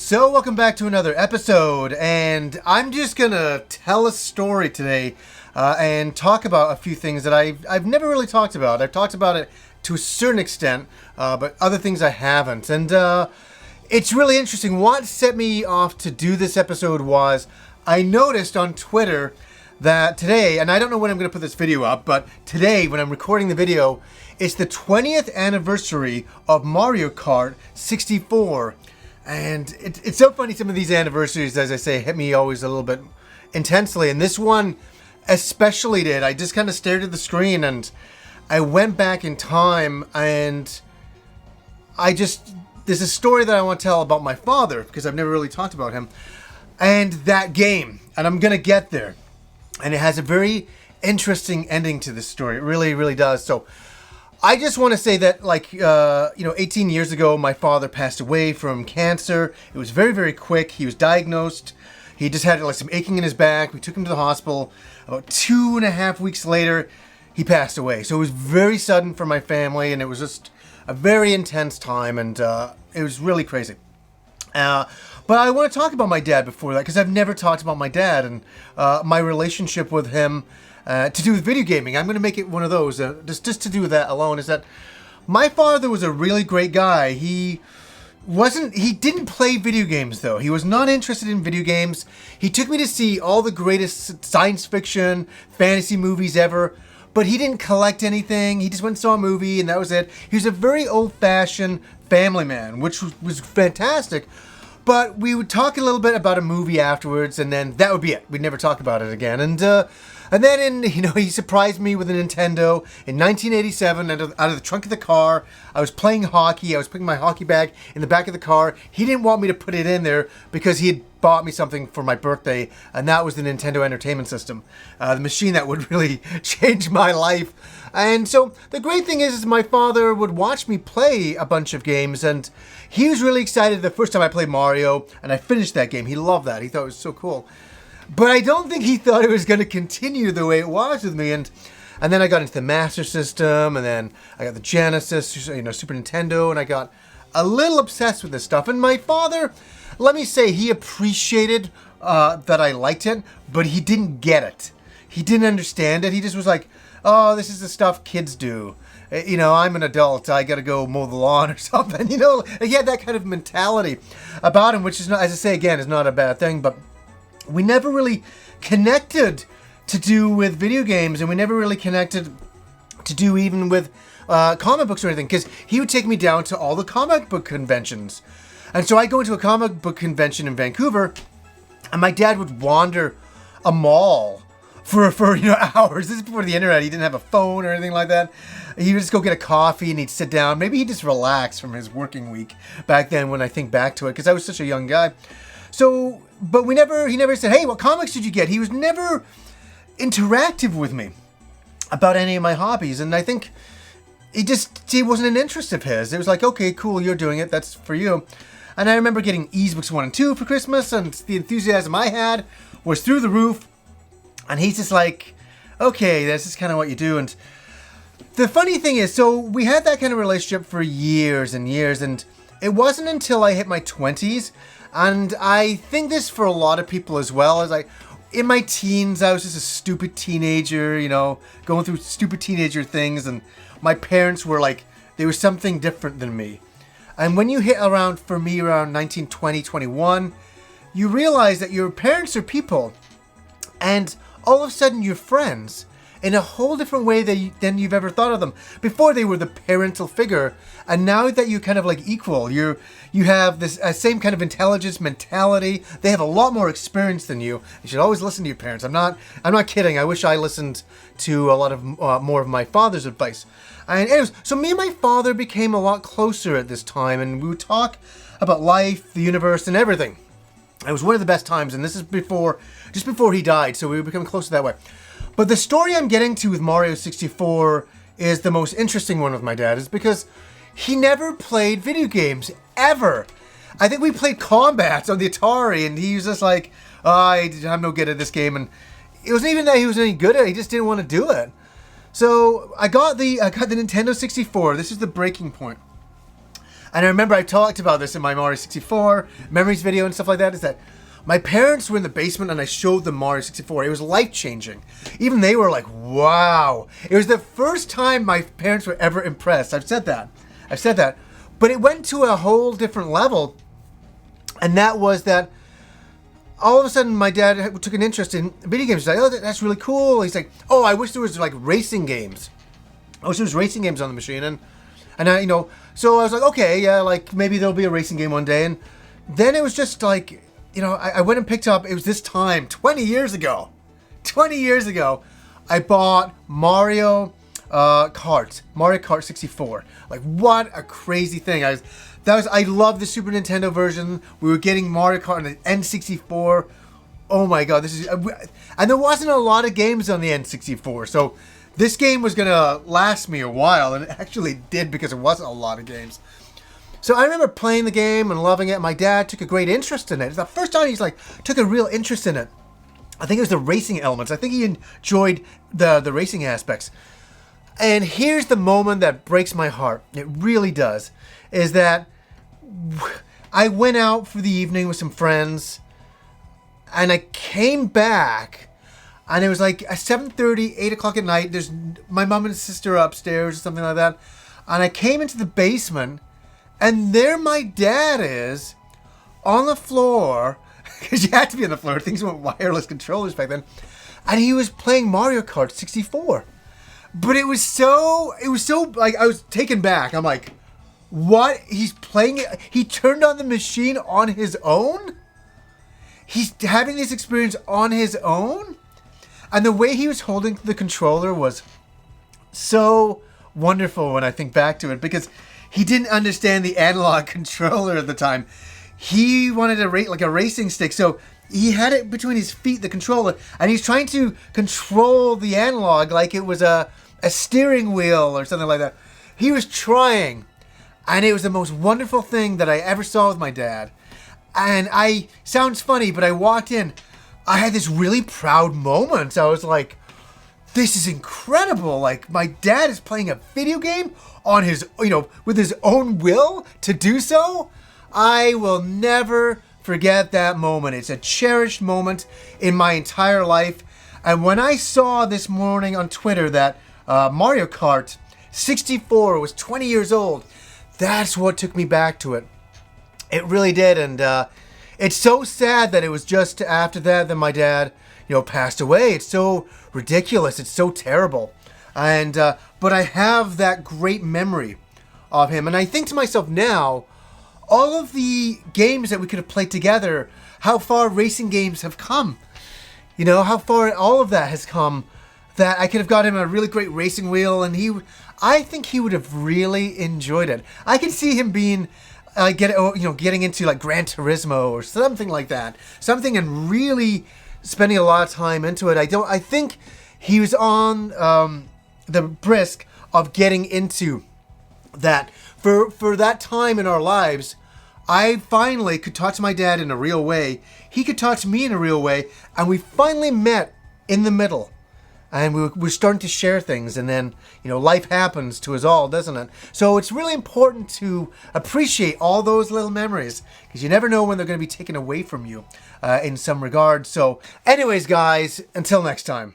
So welcome back to another episode, and I'm just gonna tell a story today and talk about a few things that I've never really talked about. I've talked about it to a certain extent, but other things I haven't. And it's really interesting. What set me off to do this episode was I noticed on Twitter that today, and I don't know when I'm going to put this video up, but today when I'm recording the video, it's the 20th anniversary of Mario Kart 64. And it's so funny, some of these anniversaries, as I say, hit me always a little bit intensely. And this one especially did. I just kind of stared at the screen and I went back in time, and there's a story that I want to tell about my father, because I've never really talked about him, and that game. And I'm going to get there. And it has a very interesting ending to this story. It really, really does. So I just want to say that, 18 years ago, my father passed away from cancer. It was very, very quick. He was diagnosed. He just had some aching in his back. We took him to the hospital. About 2.5 weeks later, he passed away. So it was very sudden for my family, and it was just a very intense time, and it was really crazy. But I want to talk about my dad before that, because I've never talked about my dad and my relationship with him. To do with video gaming. I'm going to make it one of those, just to do with that alone, is that my father was a really great guy. He didn't play video games, though. He was not interested in video games. He took me to see all the greatest science fiction, fantasy movies ever, but he didn't collect anything. He just went and saw a movie, and that was it. He was a very old-fashioned family man, which was fantastic. But we would talk a little bit about a movie afterwards, and then that would be it. We'd never talk about it again. And then he surprised me with a Nintendo in 1987 out of the trunk of the car. I was playing hockey. I was putting my hockey bag in the back of the car. He didn't want me to put it in there because he had bought me something for my birthday, and that was the Nintendo Entertainment System, the machine that would really change my life. And so the great thing is my father would watch me play a bunch of games, and he was really excited the first time I played Mario, and I finished that game. He loved that. He thought it was so cool. But I don't think he thought it was going to continue the way it was with me. And then I got into the Master System, and then I got the Genesis, Super Nintendo, and I got a little obsessed with this stuff. And my father, let me say, he appreciated that I liked it, but he didn't get it. He didn't understand it. He just was like, oh, this is the stuff kids do. I'm an adult. I got to go mow the lawn or something. He had that kind of mentality about him, which is not, as I say again, is not a bad thing, but we never really connected to do with video games, and we never really connected to do even with comic books or anything, because he would take me down to all the comic book conventions. And so I go into a comic book convention in Vancouver, and my dad would wander a mall for hours. This is before the internet. He didn't have a phone or anything like that. He would just go get a coffee, and he'd sit down. Maybe he'd just relax from his working week back then, when I think back to it, because I was such a young guy. So, but he never said, hey, what comics did you get? He was never interactive with me about any of my hobbies. And I think he wasn't an interest of his. It was like, okay, cool, you're doing it. That's for you. And I remember getting Ease Books 1 and 2 for Christmas, and the enthusiasm I had was through the roof. And he's just like, okay, this is kind of what you do. And the funny thing is, so we had that kind of relationship for years and years. And it wasn't until I hit my 20s, and I think this for a lot of people as well, in my teens, I was just a stupid teenager, going through stupid teenager things, and my parents were like, they were something different than me. And when you hit around 19, 20, 21, you realize that your parents are people, and all of a sudden you're friends in a whole different way than you've ever thought of them. Before, they were the parental figure, and now that you're kind of equal, you have this same kind of intelligence, mentality. They have a lot more experience than you. You should always listen to your parents. I'm not kidding. I wish I listened to a lot of more of my father's advice. And anyways, so me and my father became a lot closer at this time, and we would talk about life, the universe, and everything. It was one of the best times, and this is just before he died, so we were becoming closer that way. But the story I'm getting to with Mario 64 is the most interesting one with my dad, is because he never played video games, ever. I think we played Combat on the Atari, and he was just like, oh, I'm no good at this game. And it wasn't even that he was any good at it, he just didn't want to do it. So I got the Nintendo 64. This is the breaking point. And I remember I talked about this in my Mario 64 memories video and stuff like that, is that my parents were in the basement and I showed them Mario 64. It was life-changing. Even they were like, wow. It was the first time my parents were ever impressed. I've said that. But it went to a whole different level. And that was that all of a sudden my dad took an interest in video games. He's like, oh, that's really cool. He's like, oh, I wish there was like racing games. I wish there was racing games on the machine. And I, you know, so I was like, okay, yeah, like maybe there'll be a racing game one day. And then it was just like, you know, I went and picked up, it was this time, 20 years ago, I bought Mario Kart 64. Like, what a crazy thing. I love the Super Nintendo version. We were getting Mario Kart on the N64. Oh my God, and there wasn't a lot of games on the N64, so this game was gonna last me a while, and it actually did because there wasn't a lot of games. So I remember playing the game and loving it. My dad took a great interest in it. It's the first time he's like took a real interest in it. I think it was the racing elements. I think he enjoyed the racing aspects. And here's the moment that breaks my heart. It really does. Is that I went out for the evening with some friends, and I came back, and it was like 7:30, 8 o'clock at night. There's my mom and sister upstairs or something like that. And I came into the basement, and there my dad is on the floor, because you had to be on the floor. Things weren't wireless controllers back then. And he was playing Mario Kart 64. But it was so like, I was taken back. I'm like, what? He's playing it? He turned on the machine on his own? He's having this experience on his own? And the way he was holding the controller was so wonderful when I think back to it, because he didn't understand the analog controller at the time. He wanted a racing stick, so he had it between his feet, the controller, and he's trying to control the analog like it was a steering wheel or something like that. He was trying, and it was the most wonderful thing that I ever saw with my dad. And sounds funny, but I walked in, I had this really proud moment. I was like, this is incredible. Like, my dad is playing a video game on his, with his own will to do so. I will never forget that moment. It's a cherished moment in my entire life. And when I saw this morning on Twitter that Mario Kart 64 was 20 years old, that's what took me back to it. It really did. And it's so sad that it was just after that my dad, passed away. It's so ridiculous. It's so terrible. And but I have that great memory of him. And I think to myself now, all of the games that we could have played together, how far racing games have come. How far all of that has come, that I could have got him a really great racing wheel, and I think he would have really enjoyed it. I can see him being, getting into like Gran Turismo or something like that. Something, and really spending a lot of time into it. I think he was on the brisk of getting into that. For that time in our lives, I finally could talk to my dad in a real way. He could talk to me in a real way, and we finally met in the middle. And we're starting to share things, and then, life happens to us all, doesn't it? So it's really important to appreciate all those little memories, because you never know when they're going to be taken away from you in some regard. So anyways, guys, until next time.